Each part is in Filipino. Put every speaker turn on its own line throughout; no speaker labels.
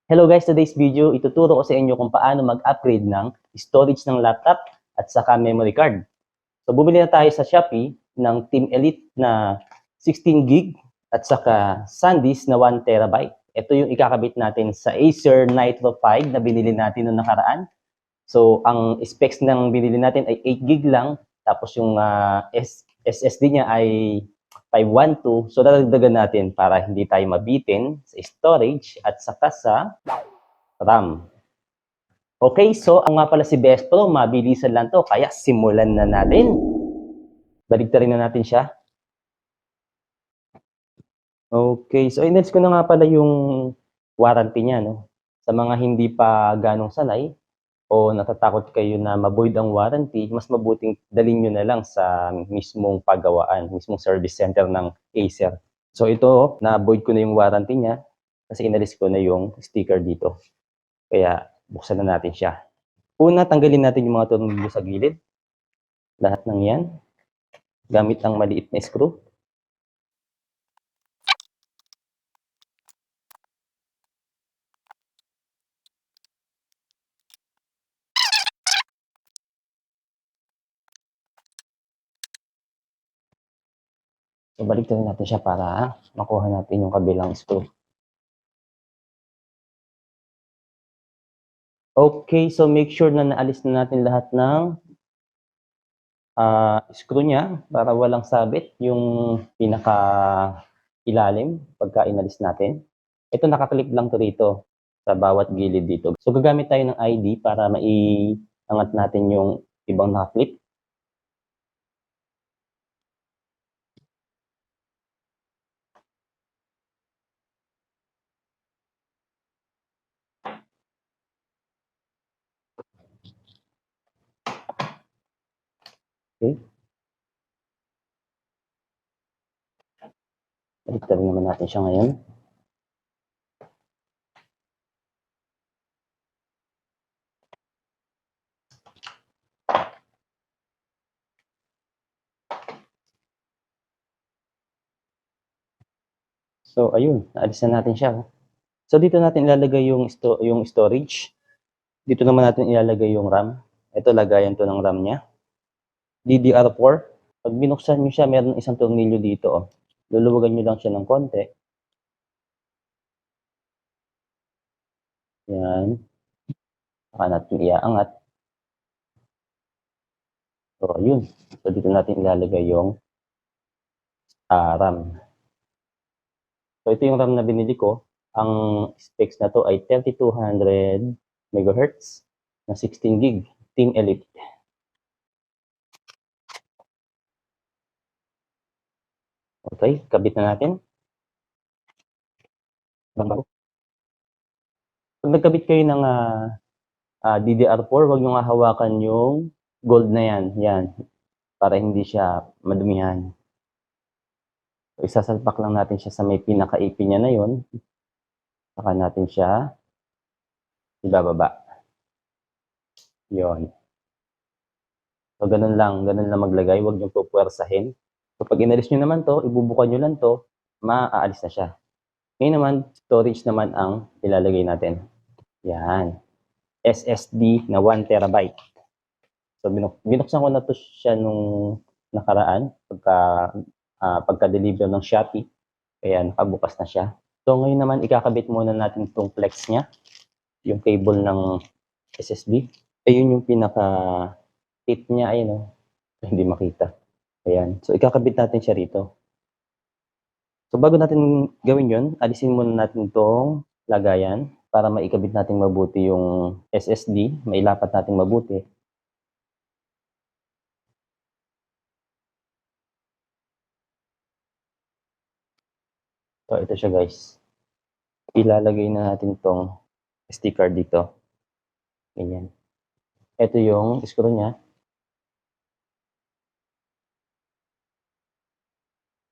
Hello guys, today's video, ituturo ko sa inyo kung paano mag-upgrade ng storage ng laptop at saka memory card. So bumili na tayo sa Shopee ng Team Elite na 16 gig at saka SanDisk na 1 terabyte. Ito yung ikakabit natin sa Acer Nitro 5 na binili natin noong nakaraan. So ang specs ng binili natin ay 8 gig lang, tapos yung SSD niya ay 512. So dadagdagan natin para hindi tayo mabitin sa storage at saka sa RAM. Okay, so ang nga pala si Best Pro, mabilisan lang to, kaya simulan na natin. Baligtarin na natin siya. Okay, so inalis ko na nga pala yung warranty niya, no? Sa mga hindi pa ganong sanay o natatakot kayo na ma-void ang warranty, mas mabuting dalhin nyo na lang sa mismong paggawaan, mismong service center ng Acer. So ito, na-void ko na yung warranty niya kasi inalis ko na yung sticker dito. Kaya buksan na natin siya. Una, tanggalin natin yung mga tornilyo sa gilid. Lahat ng yan. Gamit ang maliit na screw. So, baliktarin natin siya para makuha natin yung kabilang screw. Okay, so make sure na naalis na natin lahat ng screw niya para walang sabit yung pinaka ilalim pagka inalis natin. Ito nakaklip lang to dito sa bawat gilid dito. So gagamit tayo ng ID para maiangat natin yung ibang nakaklip. Okay. Baliktarin naman natin siya ngayon. So ayun, naalis na natin siya. So dito natin ilalagay yung storage. Dito naman natin ilalagay yung RAM. Ito lagayan to ng RAM niya. DDR4. Pag binuksan niyo siya, meron isang tornilyo dito. Oh. Luluwagan niyo lang siya ng konti. Yan. Saka natin iaangat. So ayun. So dito natin ilalagay yung RAM. So ito yung RAM na binili ko. Ang specs na to ay 3200 MHz na 16 gig Team Elite. Okay, kabit na natin. Pag nagkabit kayo ng DDR4, huwag nyo nga hawakan yung gold na yan. Yan. Para hindi siya madumihan. So, isasalpak lang natin siya sa may pinaka-ipin niya na yun. Saka natin siya ibababa. Yun. So, ganun lang maglagay. Huwag nyo pupuwersahin. So, pag inalis nyo naman to, ibubukan nyo lang to, maaalis na siya. Ngayon naman, storage naman ang ilalagay natin. Yan. SSD na 1 terabyte. So, binuksan ko na to siya nung nakaraan, pagka-deliver ng Shopee. Kaya nakabukas na siya. So, ngayon naman, ikakabit muna natin itong flex niya, yung cable ng SSD. Ayun yung pinaka-tip niya, ayun o. Hindi makita. Ayan. So, ikakabit natin siya rito. So, bago natin gawin yun, alisin muna natin itong lagayan para maikabit natin mabuti yung SSD, mailapat natin mabuti. So, ito siya guys. Ilalagay na natin itong SD card dito. Ganyan. Ito yung screw niya.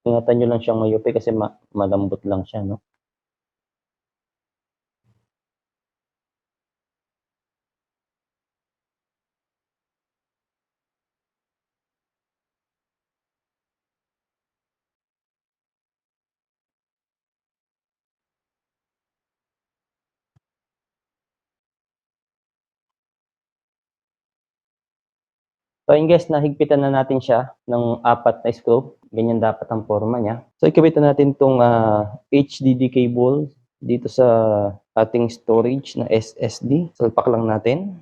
Ingatan nyo lang siyang mayupi kasi malambot lang siya, no? So ayun guys, nahigpitan na natin siya ng 4 na screw. Ganyan dapat ang forma niya. So ikabitan natin 'tong, HDD cable dito sa ating storage na SSD. Salpak lang natin.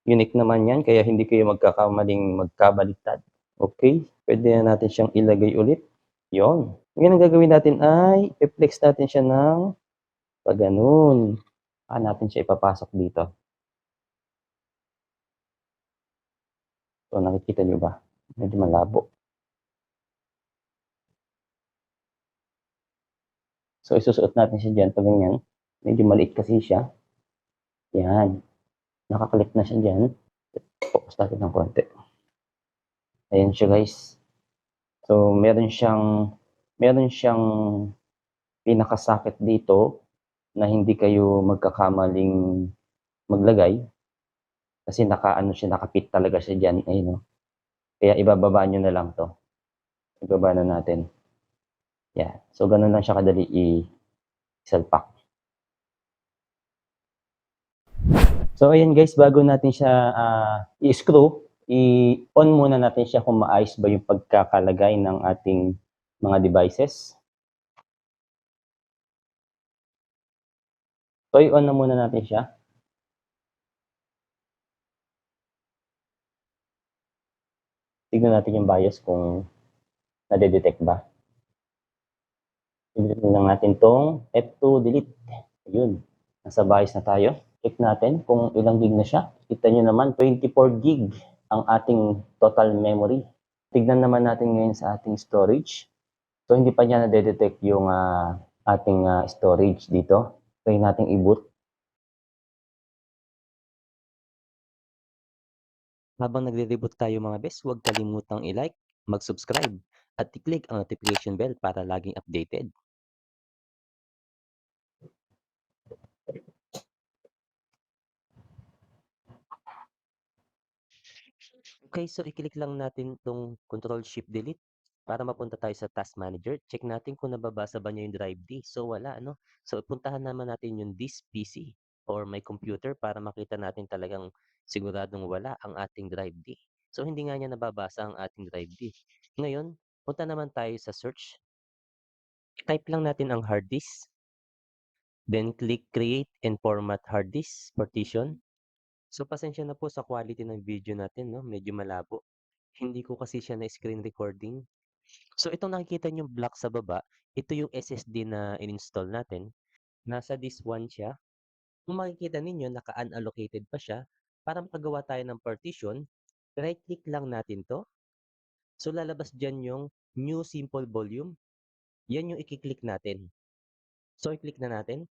Unique naman 'yan kaya hindi kayo magkakamaling magkabaliktad. Okay, puwede na natin siyang ilagay ulit. 'Yon. Ngayon ang gagawin natin ay i-flex natin siya ng pagano'n. Saka natin siya ipapasok dito. So nakikita niyo ba? Medyo malabo. So isusuot natin siya diyan 'pag ganyan. Medyo maliit kasi siya. 'Yan, naka-click na siya diyan. Focus natin ng konti. Ayan siya guys. So meron siyang pinaka-socket dito na hindi kayo magkakamaling maglagay kasi naka-ano siya, nakapit talaga siya diyan, ayun oh. Kaya ibababa niyo na lang 'to. Ibaba na natin. 'Yan. So gano'n lang siya kadali isalpak. So ayan guys, bago natin siya, i-screw, i-on muna natin siya kung maayos ba yung pagkakalagay ng ating mga devices. So i-on na muna natin siya. Tignan natin yung BIOS kung nade-detect ba. I-delete lang natin 'tong F2 delete. Ayun, nasa BIOS na tayo. Check natin kung ilang gig na siya. Kita niyo naman 24 gig ang ating total memory. Tignan naman natin ngayon sa ating storage. So hindi pa niya nade-detect yung, ating, storage dito. Try nating i-boot. Habang nagre-reboot tayo mga bes, huwag kalimutang i-like, mag-subscribe, at i-click ang notification bell para laging updated. Okay, so i-click lang natin itong Control-Shift-Delete para mapunta tayo sa Task Manager. Check natin kung nababasa ba niya yung drive D. So wala, ano? So puntahan naman natin yung this PC or my computer para makita natin talagang siguradong wala ang ating drive D. So hindi nga niya nababasa ang ating drive D. Ngayon, punta naman tayo sa search. Type lang natin ang hard disk. Then click create and format hard disk partition. So pasensya na po sa quality ng video natin, no? Medyo malabo. Hindi ko kasi siya na screen recording. So itong nakikita niyong block sa baba, ito yung SSD na in-install natin. Nasa disk 1 siya. Kung makikita ninyo, naka-unallocated pa siya. Para makagawa tayo ng partition, right-click lang natin to. So lalabas dyan yung new simple volume. Yan yung i-click natin. So i-click na natin.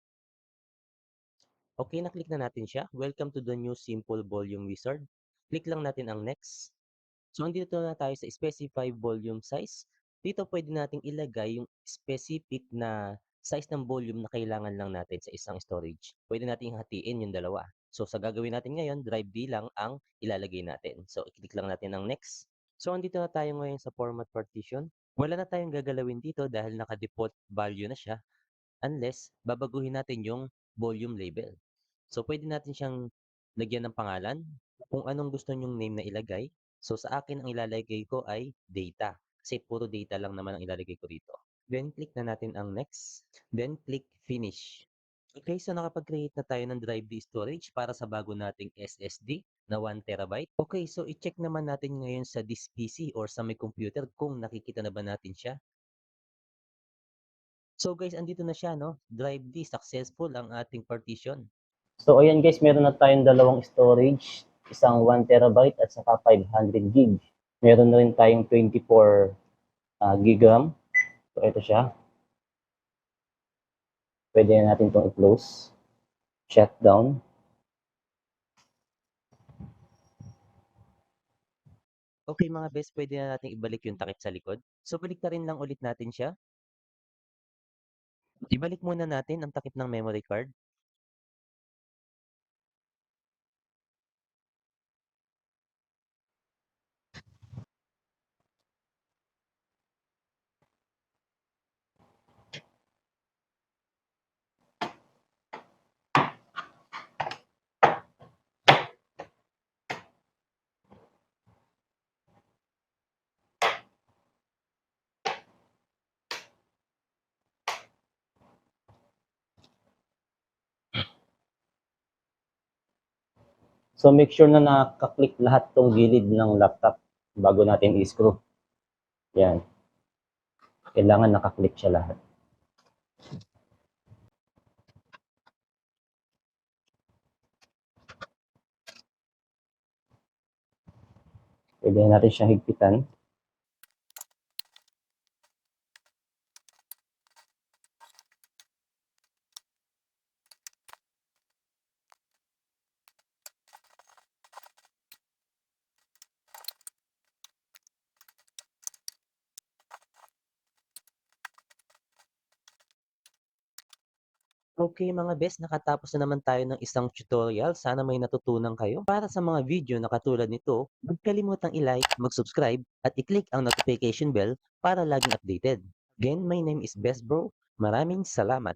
Okay, na-click na natin siya. Welcome to the new simple volume wizard. Click lang natin ang next. So, andito na tayo sa specify volume size. Dito pwede nating ilagay yung specific na size ng volume na kailangan lang natin sa isang storage. Pwede nating hatiin yung dalawa. So, sa gagawin natin ngayon, drive D lang ang ilalagay natin. So, i-click lang natin ang next. So, andito na tayo ngayon sa format partition. Wala na tayong gagalawin dito dahil naka-default value na siya unless babaguhin natin yung volume label. So, pwede natin siyang lagyan ng pangalan, kung anong gusto nyong name na ilagay. So, sa akin, ang ilalagay ko ay data. Kasi puro data lang naman ang ilalagay ko dito. Then, click na natin ang next. Then, click finish. Okay, so nakapag-create na tayo ng drive D storage para sa bago nating SSD na 1 terabyte. Okay, so i-check naman natin ngayon sa this PC or sa may computer kung nakikita na ba natin siya. So guys, andito na siya, no? Drive D, successful ang ating partition. So ayan guys, meron na tayong dalawang storage, isang 1 terabyte at saka 500 gig. Meron na rin tayong 24 gig RAM. So ito siya. Pwede na natin itong i-close, shutdown. Okay mga best, pwede na natin ibalik yung takip sa likod. So balik na rin lang ulit natin siya. Ibalik muna natin ang takip ng memory card. So make sure na nakaklik lahat tong gilid ng laptop bago natin i-screw. Yan. Kailangan nakaklik siya lahat. Pwede natin siya higpitan.
Okay mga best, nakatapos na naman tayo ng isang tutorial. Sana may natutunan kayo. Para sa mga video na katulad nito, huwag kalimutang i-like, mag-subscribe, at i-click ang notification bell para laging updated. Again, my name is Best Bro. Maraming salamat.